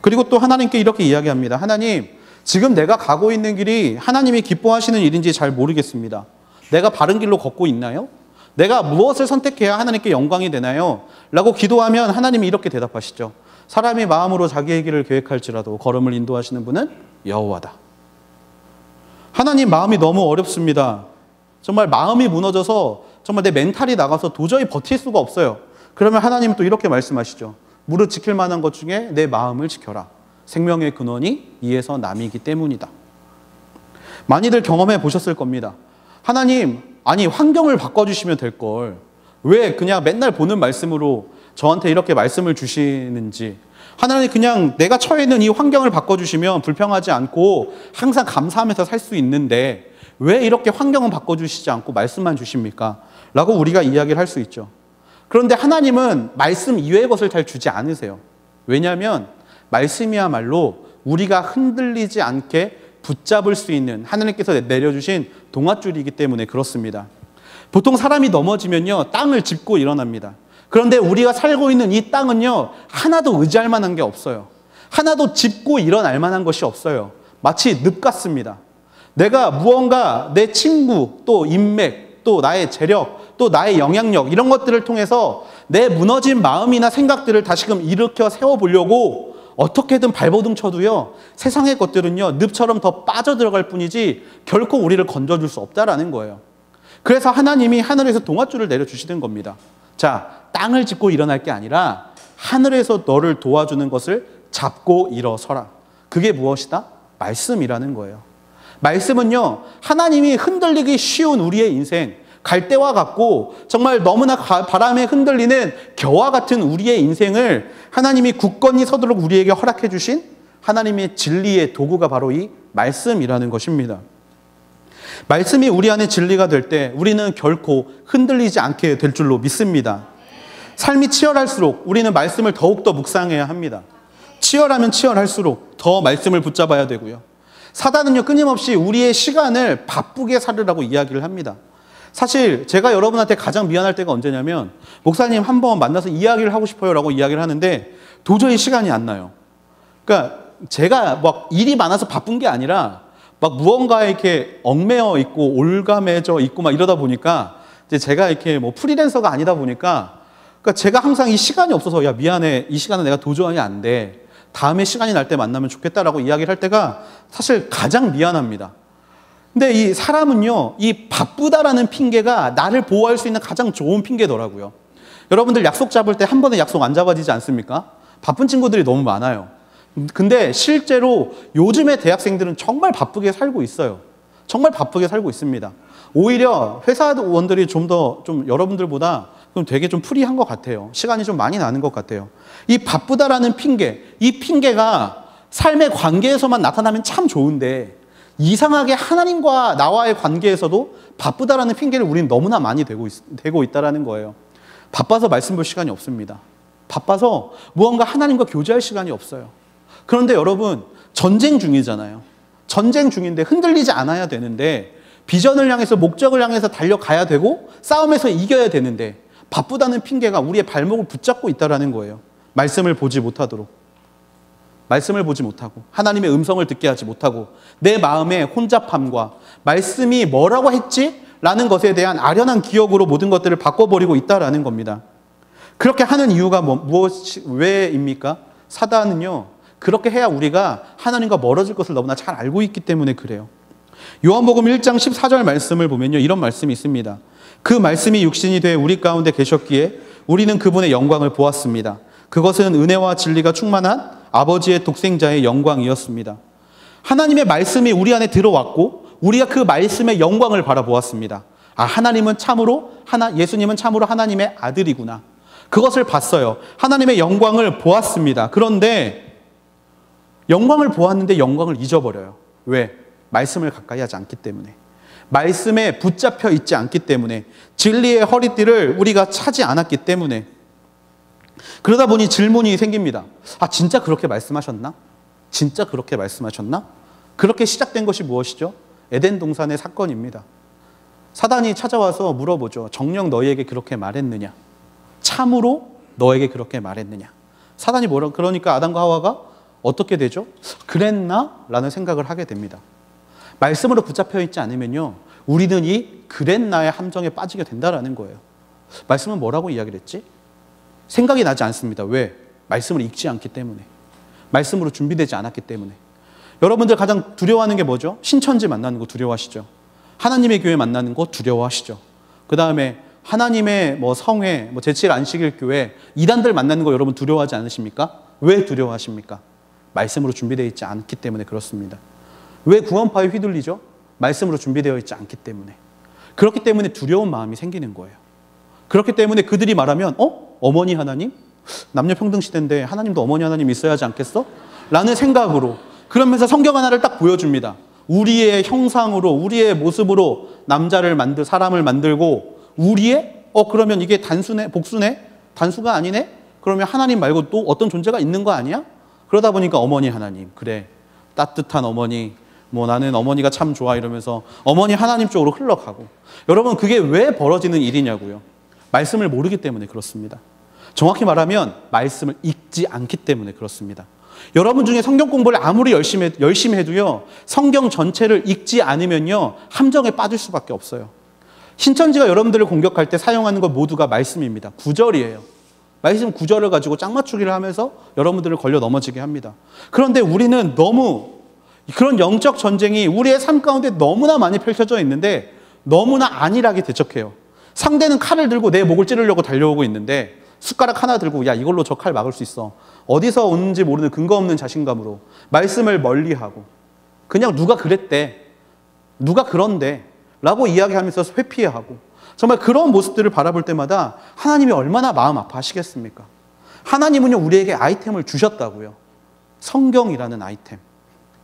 그리고 또 하나님께 이렇게 이야기합니다. 하나님 지금 내가 가고 있는 길이 하나님이 기뻐하시는 일인지 잘 모르겠습니다. 내가 바른 길로 걷고 있나요? 내가 무엇을 선택해야 하나님께 영광이 되나요? 라고 기도하면 하나님이 이렇게 대답하시죠. 사람이 마음으로 자기의 길을 계획할지라도 걸음을 인도하시는 분은 여호와다. 하나님 마음이 너무 어렵습니다. 정말 마음이 무너져서 정말 내 멘탈이 나가서 도저히 버틸 수가 없어요. 그러면 하나님은 또 이렇게 말씀하시죠. 무릇 지킬 만한 것 중에 내 마음을 지켜라. 생명의 근원이 이에서 남이기 때문이다. 많이들 경험해 보셨을 겁니다. 하나님, 아니 환경을 바꿔주시면 될 걸 왜 그냥 맨날 보는 말씀으로 저한테 이렇게 말씀을 주시는지, 하나님 그냥 내가 처해 있는 이 환경을 바꿔주시면 불평하지 않고 항상 감사하면서 살 수 있는데 왜 이렇게 환경은 바꿔주시지 않고 말씀만 주십니까? 라고 우리가 이야기를 할 수 있죠. 그런데 하나님은 말씀 이외의 것을 잘 주지 않으세요. 왜냐하면 말씀이야말로 우리가 흔들리지 않게 붙잡을 수 있는 하나님께서 내려주신 동아줄이기 때문에 그렇습니다. 보통 사람이 넘어지면요, 땅을 짚고 일어납니다. 그런데 우리가 살고 있는 이 땅은요, 하나도 의지할 만한 게 없어요. 하나도 짚고 일어날 만한 것이 없어요. 마치 늪 같습니다. 내가 무언가 내 친구, 또 인맥, 또 나의 재력, 또 나의 영향력 이런 것들을 통해서 내 무너진 마음이나 생각들을 다시금 일으켜 세워보려고 어떻게든 발버둥 쳐도요, 세상의 것들은요, 늪처럼 더 빠져들어갈 뿐이지 결코 우리를 건져줄 수 없다라는 거예요. 그래서 하나님이 하늘에서 동아줄을 내려주시는 겁니다. 자, 땅을 짚고 일어날 게 아니라 하늘에서 너를 도와주는 것을 잡고 일어서라. 그게 무엇이다? 말씀이라는 거예요. 말씀은요, 하나님이 흔들리기 쉬운 우리의 인생, 갈대와 같고 정말 너무나 바람에 흔들리는 겨와 같은 우리의 인생을 하나님이 굳건히 서도록 우리에게 허락해 주신 하나님의 진리의 도구가 바로 이 말씀이라는 것입니다. 말씀이 우리 안에 진리가 될 때 우리는 결코 흔들리지 않게 될 줄로 믿습니다. 삶이 치열할수록 우리는 말씀을 더욱더 묵상해야 합니다. 치열하면 치열할수록 더 말씀을 붙잡아야 되고요. 사단은요, 끊임없이 우리의 시간을 바쁘게 살으라고 이야기를 합니다. 사실 제가 여러분한테 가장 미안할 때가 언제냐면, 목사님 한번 만나서 이야기를 하고 싶어요 라고 이야기를 하는데 도저히 시간이 안 나요. 그러니까 제가 막 일이 많아서 바쁜 게 아니라 막 무언가에 이렇게 얽매여 있고 올가매져 있고 막 이러다 보니까 이제 제가 이렇게 뭐 프리랜서가 아니다 보니까, 그러니까 제가 항상 이 시간이 없어서 야 미안해, 이 시간은 내가 도저히 안 돼, 다음에 시간이 날 때 만나면 좋겠다라고 이야기를 할 때가 사실 가장 미안합니다. 근데 이 사람은요, 이 바쁘다라는 핑계가 나를 보호할 수 있는 가장 좋은 핑계더라고요. 여러분들 약속 잡을 때 한 번에 약속 안 잡아지지 않습니까? 바쁜 친구들이 너무 많아요. 근데 실제로 요즘의 대학생들은 정말 바쁘게 살고 있어요. 정말 바쁘게 살고 있습니다. 오히려 회사원들이 좀 여러분들보다 좀 되게 좀 프리한 것 같아요. 시간이 좀 많이 나는 것 같아요. 이 바쁘다라는 핑계, 이 핑계가 삶의 관계에서만 나타나면 참 좋은데 이상하게 하나님과 나와의 관계에서도 바쁘다라는 핑계를 우리는 너무나 많이 대고 있다는 거예요. 바빠서 말씀 볼 시간이 없습니다. 바빠서 무언가 하나님과 교제할 시간이 없어요. 그런데 여러분, 전쟁 중이잖아요. 전쟁 중인데 흔들리지 않아야 되는데, 비전을 향해서 목적을 향해서 달려가야 되고 싸움에서 이겨야 되는데 바쁘다는 핑계가 우리의 발목을 붙잡고 있다는 거예요. 말씀을 보지 못하도록, 말씀을 보지 못하고 하나님의 음성을 듣게 하지 못하고 내 마음의 혼잡함과 말씀이 뭐라고 했지? 라는 것에 대한 아련한 기억으로 모든 것들을 바꿔버리고 있다는 겁니다. 그렇게 하는 이유가 왜입니까? 사단은요, 그렇게 해야 우리가 하나님과 멀어질 것을 너무나 잘 알고 있기 때문에 그래요. 요한복음 1장 14절 말씀을 보면요, 이런 말씀이 있습니다. 그 말씀이 육신이 돼 우리 가운데 계셨기에 우리는 그분의 영광을 보았습니다. 그것은 은혜와 진리가 충만한 아버지의 독생자의 영광이었습니다. 하나님의 말씀이 우리 안에 들어왔고 우리가 그 말씀의 영광을 바라보았습니다. 아, 예수님은 참으로 하나님의 아들이구나. 그것을 봤어요. 하나님의 영광을 보았습니다. 그런데 영광을 보았는데 영광을 잊어버려요. 왜? 말씀을 가까이 하지 않기 때문에. 말씀에 붙잡혀 있지 않기 때문에. 진리의 허리띠를 우리가 차지 않았기 때문에. 그러다 보니 질문이 생깁니다. 아, 진짜 그렇게 말씀하셨나? 진짜 그렇게 말씀하셨나? 그렇게 시작된 것이 무엇이죠? 에덴 동산의 사건입니다. 사단이 찾아와서 물어보죠. 정녕 너희에게 그렇게 말했느냐? 참으로 너에게 그렇게 말했느냐? 사단이 그러니까 아담과 하와가 어떻게 되죠? 그랬나? 라는 생각을 하게 됩니다. 말씀으로 붙잡혀 있지 않으면요, 우리는 이 그랬나의 함정에 빠지게 된다는 거예요. 말씀은 뭐라고 이야기를 했지? 생각이 나지 않습니다. 왜? 말씀을 읽지 않기 때문에. 말씀으로 준비되지 않았기 때문에. 여러분들 가장 두려워하는 게 뭐죠? 신천지 만나는 거 두려워하시죠? 하나님의 교회 만나는 거 두려워하시죠? 그 다음에 하나님의 뭐 성회, 뭐 제7 안식일 교회, 이단들 만나는 거 여러분 두려워하지 않으십니까? 왜 두려워하십니까? 말씀으로 준비되어 있지 않기 때문에 그렇습니다. 왜 구원파에 휘둘리죠? 말씀으로 준비되어 있지 않기 때문에. 그렇기 때문에 두려운 마음이 생기는 거예요. 그렇기 때문에 그들이 말하면 어머니 하나님? 남녀평등 시대인데 하나님도 어머니 하나님 있어야 하지 않겠어? 라는 생각으로, 그러면서 성경 하나를 딱 보여줍니다. 우리의 형상으로, 우리의 모습으로 사람을 만들고, 우리의? 그러면 이게 단수네? 복수네? 단수가 아니네? 그러면 하나님 말고 또 어떤 존재가 있는 거 아니야? 그러다 보니까 어머니 하나님, 그래, 따뜻한 어머니, 뭐 나는 어머니가 참 좋아 이러면서 어머니 하나님 쪽으로 흘러가고. 여러분, 그게 왜 벌어지는 일이냐고요? 말씀을 모르기 때문에 그렇습니다. 정확히 말하면 말씀을 읽지 않기 때문에 그렇습니다. 여러분 중에 성경 공부를 아무리 열심히 해도요, 성경 전체를 읽지 않으면요, 함정에 빠질 수밖에 없어요. 신천지가 여러분들을 공격할 때 사용하는 것 모두가 말씀입니다. 구절이에요. 말씀 구절을 가지고 짝맞추기를 하면서 여러분들을 걸려 넘어지게 합니다. 그런데 우리는 너무 그런 영적 전쟁이 우리의 삶 가운데 너무나 많이 펼쳐져 있는데 너무나 안일하게 대적해요. 상대는 칼을 들고 내 목을 찌르려고 달려오고 있는데 숟가락 하나 들고 야, 이걸로 저 칼 막을 수 있어. 어디서 오는지 모르는 근거 없는 자신감으로 말씀을 멀리하고 그냥 누가 그랬대, 누가 그런데 라고 이야기하면서 회피하고, 정말 그런 모습들을 바라볼 때마다 하나님이 얼마나 마음 아파하시겠습니까? 하나님은요, 우리에게 아이템을 주셨다고요. 성경이라는 아이템.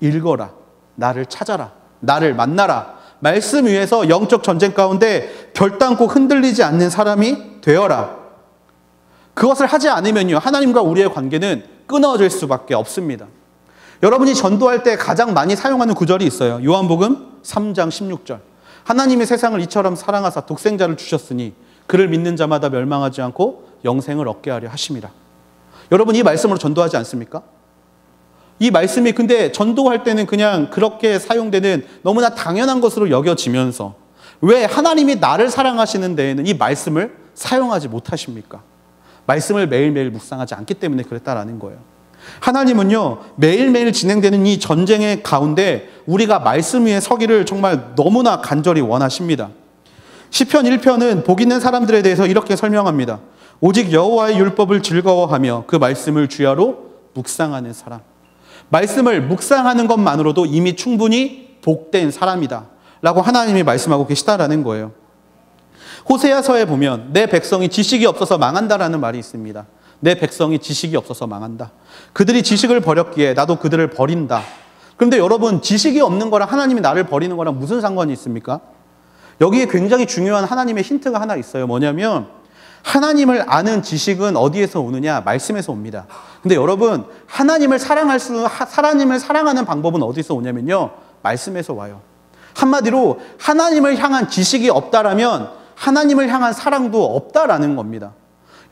읽어라, 나를 찾아라, 나를 만나라, 말씀 위에서 영적 전쟁 가운데 결단코 흔들리지 않는 사람이 되어라. 그것을 하지 않으면요, 하나님과 우리의 관계는 끊어질 수밖에 없습니다. 여러분이 전도할 때 가장 많이 사용하는 구절이 있어요. 요한복음 3장 16절. 하나님이 세상을 이처럼 사랑하사 독생자를 주셨으니 그를 믿는 자마다 멸망하지 않고 영생을 얻게 하려 하심이라. 여러분, 이 말씀으로 전도하지 않습니까? 이 말씀이 근데 전도할 때는 그냥 그렇게 사용되는 너무나 당연한 것으로 여겨지면서 왜 하나님이 나를 사랑하시는 데에는 이 말씀을 사용하지 못하십니까? 말씀을 매일매일 묵상하지 않기 때문에 그랬다라는 거예요. 하나님은요, 매일매일 진행되는 이 전쟁의 가운데 우리가 말씀 위에 서기를 정말 너무나 간절히 원하십니다. 시편 1편은 복 있는 사람들에 대해서 이렇게 설명합니다. 오직 여호와의 율법을 즐거워하며 그 말씀을 주야로 묵상하는 사람. 말씀을 묵상하는 것만으로도 이미 충분히 복된 사람이다 라고 하나님이 말씀하고 계시다라는 거예요. 호세아서에 보면 내 백성이 지식이 없어서 망한다라는 말이 있습니다. 내 백성이 지식이 없어서 망한다. 그들이 지식을 버렸기에 나도 그들을 버린다. 그런데 여러분, 지식이 없는 거랑 하나님이 나를 버리는 거랑 무슨 상관이 있습니까? 여기에 굉장히 중요한 하나님의 힌트가 하나 있어요. 뭐냐면 하나님을 아는 지식은 어디에서 오느냐? 말씀에서 옵니다. 근데 여러분, 하나님을 사랑하는 방법은 어디서 오냐면요, 말씀에서 와요. 한마디로 하나님을 향한 지식이 없다라면 하나님을 향한 사랑도 없다라는 겁니다.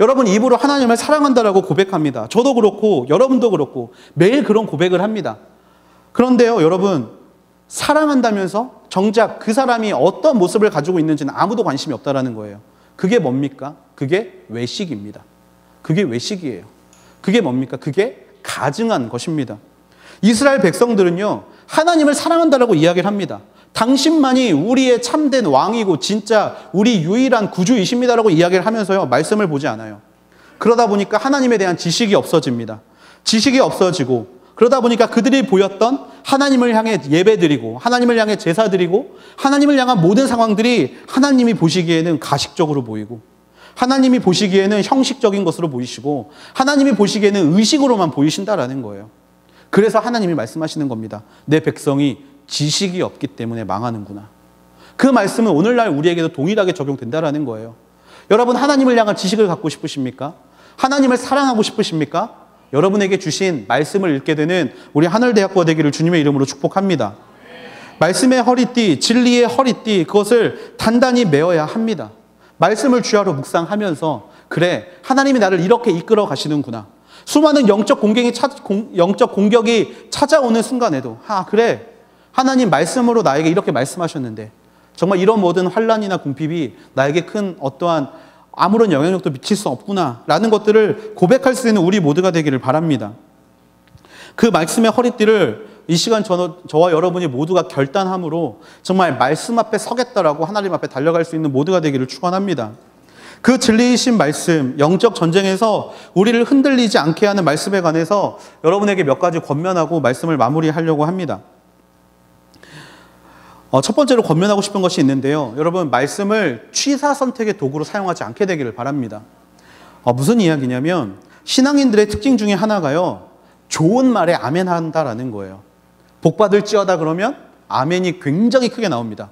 여러분, 입으로 하나님을 사랑한다라고 고백합니다. 저도 그렇고 여러분도 그렇고 매일 그런 고백을 합니다. 그런데요, 여러분, 사랑한다면서 정작 그 사람이 어떤 모습을 가지고 있는지는 아무도 관심이 없다라는 거예요. 그게 뭡니까? 그게 외식입니다. 그게 외식이에요. 그게 뭡니까? 그게 가증한 것입니다. 이스라엘 백성들은요, 하나님을 사랑한다라고 이야기를 합니다. 당신만이 우리의 참된 왕이고 진짜 우리 유일한 구주이십니다라고 이야기를 하면서요, 말씀을 보지 않아요. 그러다 보니까 하나님에 대한 지식이 없어집니다. 지식이 없어지고, 그러다 보니까 그들이 보였던 하나님을 향해 예배드리고 하나님을 향해 제사드리고 하나님을 향한 모든 상황들이 하나님이 보시기에는 가식적으로 보이고, 하나님이 보시기에는 형식적인 것으로 보이시고, 하나님이 보시기에는 의식으로만 보이신다라는 거예요. 그래서 하나님이 말씀하시는 겁니다. 내 백성이 지식이 없기 때문에 망하는구나. 그 말씀은 오늘날 우리에게도 동일하게 적용된다라는 거예요. 여러분, 하나님을 향한 지식을 갖고 싶으십니까? 하나님을 사랑하고 싶으십니까? 여러분에게 주신 말씀을 읽게 되는 우리 하늘대학부가 되기를 주님의 이름으로 축복합니다. 말씀의 허리띠, 진리의 허리띠, 그것을 단단히 메어야 합니다. 말씀을 주야로 묵상하면서, 그래, 하나님이 나를 이렇게 이끌어 가시는구나. 수많은 영적 공격이 찾아오는 순간에도, 그래, 하나님 말씀으로 나에게 이렇게 말씀하셨는데 정말 이런 모든 환난이나 궁핍이 나에게 큰 어떠한 아무런 영향력도 미칠 수 없구나 라는 것들을 고백할 수 있는 우리 모두가 되기를 바랍니다. 그 말씀의 허리띠를 이 시간 저와 여러분이 모두가 결단함으로 정말 말씀 앞에 서겠다라고 하나님 앞에 달려갈 수 있는 모두가 되기를 축원합니다. 그 진리이신 말씀, 영적 전쟁에서 우리를 흔들리지 않게 하는 말씀에 관해서 여러분에게 몇 가지 권면하고 말씀을 마무리하려고 합니다. 첫 번째로 권면하고 싶은 것이 있는데요. 여러분, 말씀을 취사 선택의 도구로 사용하지 않게 되기를 바랍니다. 무슨 이야기냐면 신앙인들의 특징 중에 하나가요, 좋은 말에 아멘 한다라는 거예요. 복 받을지어다 그러면 아멘이 굉장히 크게 나옵니다.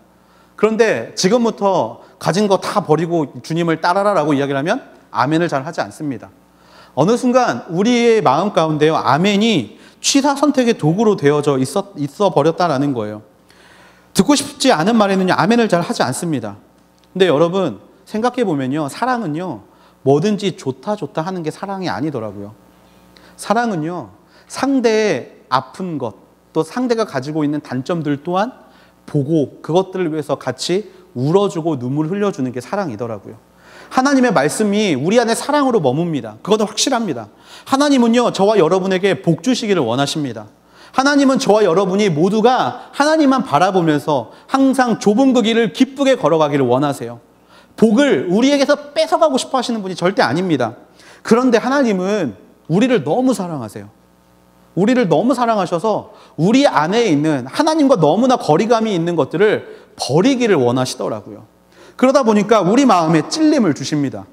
그런데 지금부터 가진 거 다 버리고 주님을 따라라라고 이야기를 하면 아멘을 잘 하지 않습니다. 어느 순간 우리의 마음 가운데요, 아멘이 취사 선택의 도구로 되어져 있어 버렸다라는 거예요. 듣고 싶지 않은 말에는요, 아멘을 잘 하지 않습니다. 근데 여러분, 생각해 보면요, 사랑은요, 뭐든지 좋다 하는 게 사랑이 아니더라고요. 사랑은요, 상대의 아픈 것, 또 상대가 가지고 있는 단점들 또한 보고 그것들을 위해서 같이 울어주고 눈물 흘려주는 게 사랑이더라고요. 하나님의 말씀이 우리 안에 사랑으로 머뭅니다. 그것은 확실합니다. 하나님은요, 저와 여러분에게 복 주시기를 원하십니다. 하나님은 저와 여러분이 모두가 하나님만 바라보면서 항상 좁은 그 길을 기쁘게 걸어가기를 원하세요. 복을 우리에게서 뺏어가고 싶어 하시는 분이 절대 아닙니다. 그런데 하나님은 우리를 너무 사랑하세요. 우리를 너무 사랑하셔서 우리 안에 있는 하나님과 너무나 거리감이 있는 것들을 버리기를 원하시더라고요. 그러다 보니까 우리 마음에 찔림을 주십니다.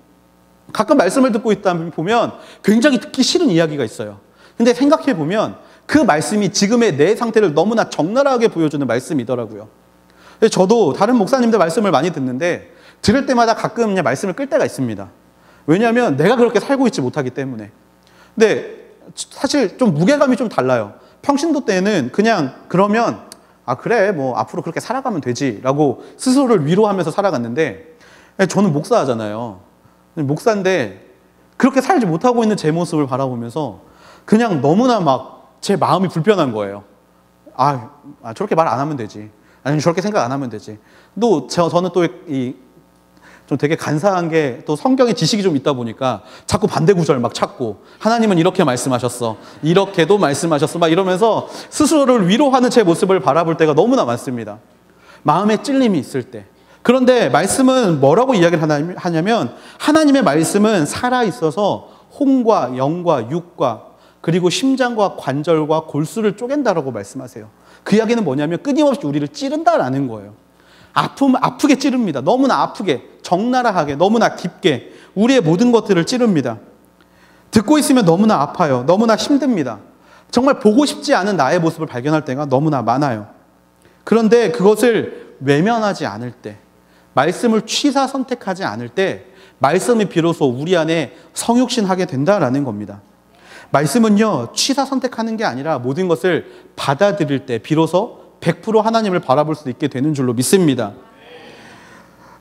가끔 말씀을 듣고 있다 보면 굉장히 듣기 싫은 이야기가 있어요. 근데 생각해 보면 그 말씀이 지금의 내 상태를 너무나 적나라하게 보여주는 말씀이더라고요. 저도 다른 목사님들 말씀을 많이 듣는데 들을 때마다 가끔 그냥 말씀을 끌 때가 있습니다. 왜냐하면 내가 그렇게 살고 있지 못하기 때문에. 근데 사실 좀 무게감이 좀 달라요. 평신도 때는 그냥 그러면 그래 뭐 앞으로 그렇게 살아가면 되지 라고 스스로를 위로하면서 살아갔는데, 저는 목사잖아요. 목사인데 그렇게 살지 못하고 있는 제 모습을 바라보면서 그냥 너무나 막 제 마음이 불편한 거예요. 저렇게 말 안 하면 되지. 아니면 저렇게 생각 안 하면 되지. 또 저는 또 좀 되게 간사한 게 또 성경에 지식이 좀 있다 보니까 자꾸 반대 구절 막 찾고, 하나님은 이렇게 말씀하셨어, 이렇게도 말씀하셨어, 막 이러면서 스스로를 위로하는 제 모습을 바라볼 때가 너무나 많습니다. 마음에 찔림이 있을 때. 그런데 말씀은 뭐라고 이야기를 하냐면 하나님의 말씀은 살아있어서 혼과 영과 육과 그리고 심장과 관절과 골수를 쪼갠다라고 말씀하세요. 그 이야기는 뭐냐면 끊임없이 우리를 찌른다라는 거예요. 아프게 찌릅니다. 너무나 아프게, 적나라하게, 너무나 깊게 우리의 모든 것들을 찌릅니다. 듣고 있으면 너무나 아파요. 너무나 힘듭니다. 정말 보고 싶지 않은 나의 모습을 발견할 때가 너무나 많아요. 그런데 그것을 외면하지 않을 때, 말씀을 취사 선택하지 않을 때 말씀이 비로소 우리 안에 성육신하게 된다라는 겁니다. 말씀은요, 취사 선택하는 게 아니라 모든 것을 받아들일 때 비로소 100% 하나님을 바라볼 수 있게 되는 줄로 믿습니다.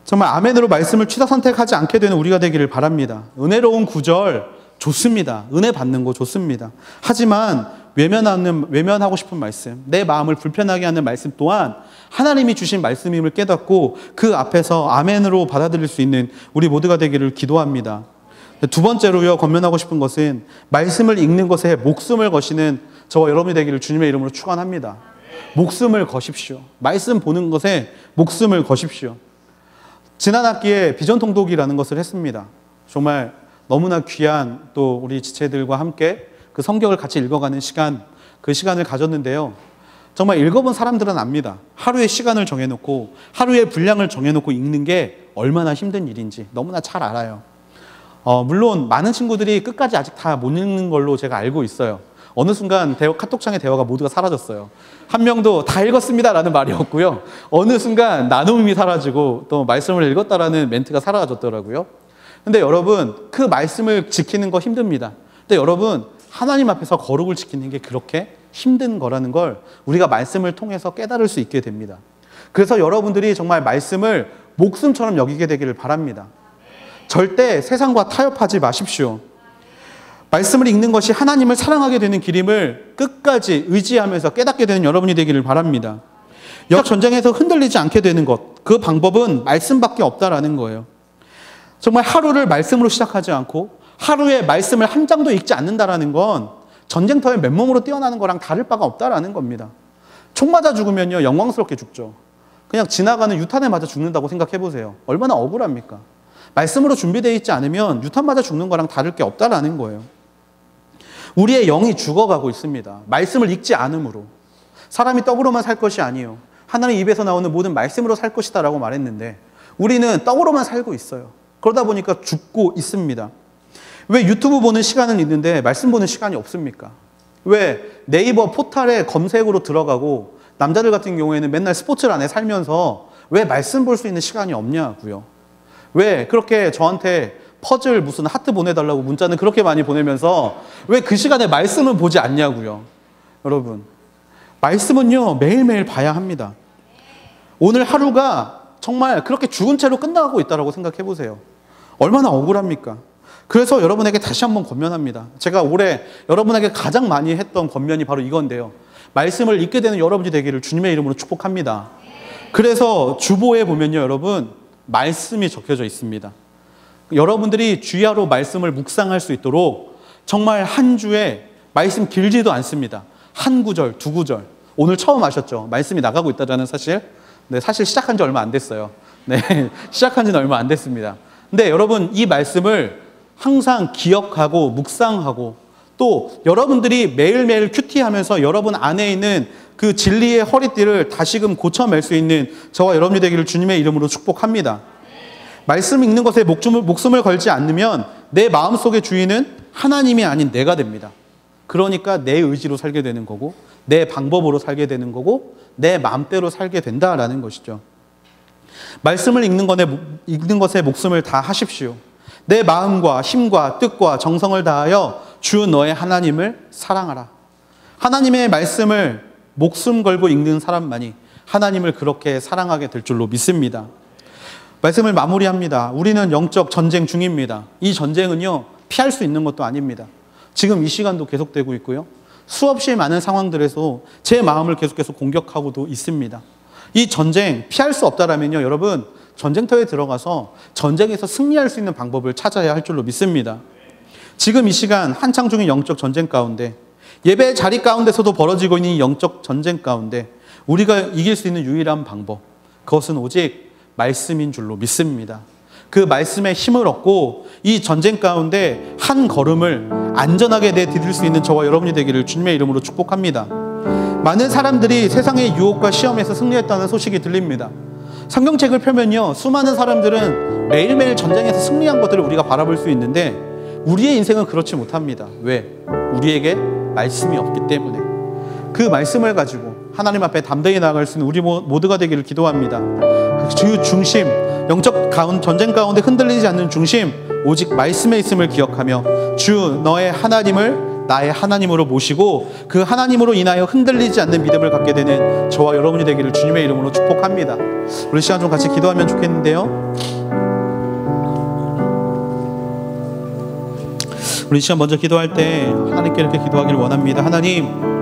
정말 아멘으로 말씀을 취사 선택하지 않게 되는 우리가 되기를 바랍니다. 은혜로운 구절 좋습니다. 은혜 받는 거 좋습니다. 하지만 외면하고 싶은 말씀, 내 마음을 불편하게 하는 말씀 또한 하나님이 주신 말씀임을 깨닫고 그 앞에서 아멘으로 받아들일 수 있는 우리 모두가 되기를 기도합니다. 두 번째로요, 권면하고 싶은 것은 말씀을 읽는 것에 목숨을 거시는 저와 여러분이 되기를 주님의 이름으로 축원합니다. 목숨을 거십시오. 말씀 보는 것에 목숨을 거십시오. 지난 학기에 비전 통독이라는 것을 했습니다. 정말 너무나 귀한 또 우리 지체들과 함께 그 성경을 같이 읽어가는 시간, 그 시간을 가졌는데요. 정말 읽어본 사람들은 압니다. 하루의 시간을 정해놓고 하루의 분량을 정해놓고 읽는 게 얼마나 힘든 일인지 너무나 잘 알아요. 물론 많은 친구들이 끝까지 아직 다 못 읽는 걸로 제가 알고 있어요. 어느 순간 카톡창의 대화가 모두가 사라졌어요. 한 명도 다 읽었습니다라는 말이 없고요. 어느 순간 나눔이 사라지고 또 말씀을 읽었다라는 멘트가 사라졌더라고요. 근데 여러분, 그 말씀을 지키는 거 힘듭니다. 근데 여러분, 하나님 앞에서 거룩을 지키는 게 그렇게 힘든 거라는 걸 우리가 말씀을 통해서 깨달을 수 있게 됩니다. 그래서 여러분들이 정말 말씀을 목숨처럼 여기게 되기를 바랍니다. 절대 세상과 타협하지 마십시오. 말씀을 읽는 것이 하나님을 사랑하게 되는 길임을 끝까지 의지하면서 깨닫게 되는 여러분이 되기를 바랍니다. 역 전쟁에서 흔들리지 않게 되는 것, 그 방법은 말씀밖에 없다라는 거예요. 정말 하루를 말씀으로 시작하지 않고 하루에 말씀을 한 장도 읽지 않는다라는 건 전쟁터에 맨몸으로 뛰어나는 거랑 다를 바가 없다라는 겁니다. 총 맞아 죽으면요, 영광스럽게 죽죠. 그냥 지나가는 유탄에 맞아 죽는다고 생각해 보세요. 얼마나 억울합니까? 말씀으로 준비되어 있지 않으면 유탄 맞아 죽는 거랑 다를 게 없다라는 거예요. 우리의 영이 죽어가고 있습니다. 말씀을 읽지 않음으로. 사람이 떡으로만 살 것이 아니요 하나님 입에서 나오는 모든 말씀으로 살 것이다 라고 말했는데 우리는 떡으로만 살고 있어요. 그러다 보니까 죽고 있습니다. 왜 유튜브 보는 시간은 있는데 말씀 보는 시간이 없습니까? 왜 네이버 포탈에 검색으로 들어가고 남자들 같은 경우에는 맨날 스포츠란에 살면서 왜 말씀 볼 수 있는 시간이 없냐고요. 왜 그렇게 저한테 퍼즐 무슨 하트 보내달라고 문자는 그렇게 많이 보내면서 왜 그 시간에 말씀을 보지 않냐고요. 여러분, 말씀은요 매일매일 봐야 합니다. 오늘 하루가 정말 그렇게 죽은 채로 끝나가고 있다고 생각해 보세요. 얼마나 억울합니까? 그래서 여러분에게 다시 한번 권면합니다. 제가 올해 여러분에게 가장 많이 했던 권면이 바로 이건데요. 말씀을 읽게 되는 여러분이 되기를 주님의 이름으로 축복합니다. 그래서 주보에 보면요 여러분 말씀이 적혀져 있습니다. 여러분들이 주야로 말씀을 묵상할 수 있도록 정말 한 주에 말씀 길지도 않습니다. 한 구절, 두 구절. 오늘 처음 아셨죠? 말씀이 나가고 있다는 사실. 네, 사실 시작한 지 얼마 안 됐어요. 네, 시작한 지는 얼마 안 됐습니다. 근데 여러분 이 말씀을 항상 기억하고 묵상하고 또 여러분들이 매일매일 큐티하면서 여러분 안에 있는 그 진리의 허리띠를 다시금 고쳐맬 수 있는 저와 여러분이 되기를 주님의 이름으로 축복합니다. 말씀 읽는 것에 목숨을 걸지 않으면 내 마음속의 주인은 하나님이 아닌 내가 됩니다. 그러니까 내 의지로 살게 되는 거고 내 방법으로 살게 되는 거고 내 마음대로 살게 된다라는 것이죠. 말씀을 읽는 것에 목숨을 다 하십시오. 내 마음과 힘과 뜻과 정성을 다하여 주 너의 하나님을 사랑하라. 하나님의 말씀을 목숨 걸고 읽는 사람만이 하나님을 그렇게 사랑하게 될 줄로 믿습니다. 말씀을 마무리합니다. 우리는 영적 전쟁 중입니다. 이 전쟁은요 피할 수 있는 것도 아닙니다. 지금 이 시간도 계속되고 있고요. 수없이 많은 상황들에서 제 마음을 계속해서 공격하고도 있습니다. 이 전쟁 피할 수 없다라면요 여러분 전쟁터에 들어가서 전쟁에서 승리할 수 있는 방법을 찾아야 할 줄로 믿습니다. 지금 이 시간 한창 중인 영적 전쟁 가운데 예배 자리 가운데서도 벌어지고 있는 영적 전쟁 가운데 우리가 이길 수 있는 유일한 방법 그것은 오직 말씀인 줄로 믿습니다. 그 말씀의 힘을 얻고 이 전쟁 가운데 한 걸음을 안전하게 내디딜 수 있는 저와 여러분이 되기를 주님의 이름으로 축복합니다. 많은 사람들이 세상의 유혹과 시험에서 승리했다는 소식이 들립니다. 성경책을 펴면요 수많은 사람들은 매일매일 전쟁에서 승리한 것들을 우리가 바라볼 수 있는데 우리의 인생은 그렇지 못합니다. 왜? 우리에게 말씀이 없기 때문에. 그 말씀을 가지고 하나님 앞에 담대히 나아갈 수 있는 우리 모두가 되기를 기도합니다. 주 중심, 영적 전쟁 가운데 흔들리지 않는 중심 오직 말씀에 있음을 기억하며 주 너의 하나님을 나의 하나님으로 모시고 그 하나님으로 인하여 흔들리지 않는 믿음을 갖게 되는 저와 여러분이 되기를 주님의 이름으로 축복합니다. 우리 시간 좀 같이 기도하면 좋겠는데요. 우리 시간 먼저 기도할 때 하나님께 이렇게 기도하기를 원합니다. 하나님,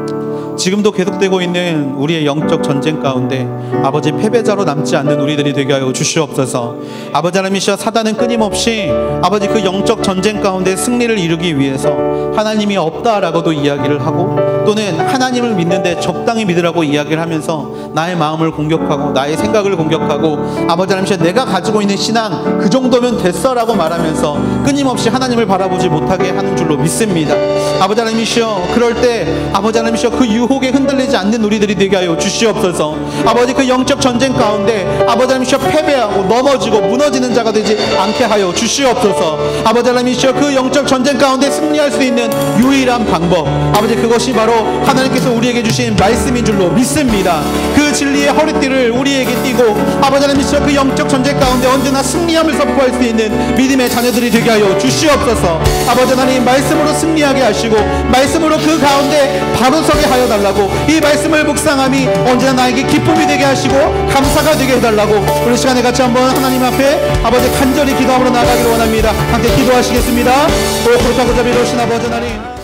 지금도 계속되고 있는 우리의 영적 전쟁 가운데 아버지 패배자로 남지 않는 우리들이 되게 하여 주시옵소서. 아버지 하나님이시여 사단은 끊임없이 아버지 그 영적 전쟁 가운데 승리를 이루기 위해서 하나님이 없다라고도 이야기를 하고 또는 하나님을 믿는데 적당히 믿으라고 이야기를 하면서 나의 마음을 공격하고 나의 생각을 공격하고 아버지 하나님이시여 내가 가지고 있는 신앙 그 정도면 됐어라고 말하면서 끊임없이 하나님을 바라보지 못하게 하는 줄로 믿습니다. 아버지 하나님이시여 그럴 때 아버지 하나님이시여 그 유혹에 흔들리지 않는 우리들이 되게 하여 주시옵소서. 아버지 그 영적 전쟁 가운데 아버지 하나님이시여 패배하고 넘어지고 무너지는 자가 되지 않게 하여 주시옵소서. 아버지 하나님이시여 그 영적 전쟁 가운데 승리할 수 있는 유일한 방법 아버지 그것이 바로 하나님께서 우리에게 주신 말씀인 줄로 믿습니다. 그 진리의 허리띠를 우리에게 띠고 아버지 하나님이시여 그 영적 전쟁 가운데 언제나 승리함을 선포할 수 있는 믿음의 자녀들이 되게 하여 주시옵소서. 아버지 하나님 말씀으로 승리하게 하시고 말씀으로 그 가운데 바로 서게 하여 달라고 이 말씀을 묵상함이 언제나 나에게 기쁨이 되게 하시고 감사가 되게 해달라고 우리 시간에 같이 한번 하나님 앞에 아버지 간절히 기도함으로 나아가기를 원합니다. 함께 기도하시겠습니다. 오 그렇다고 자비로우신 아버지 하나님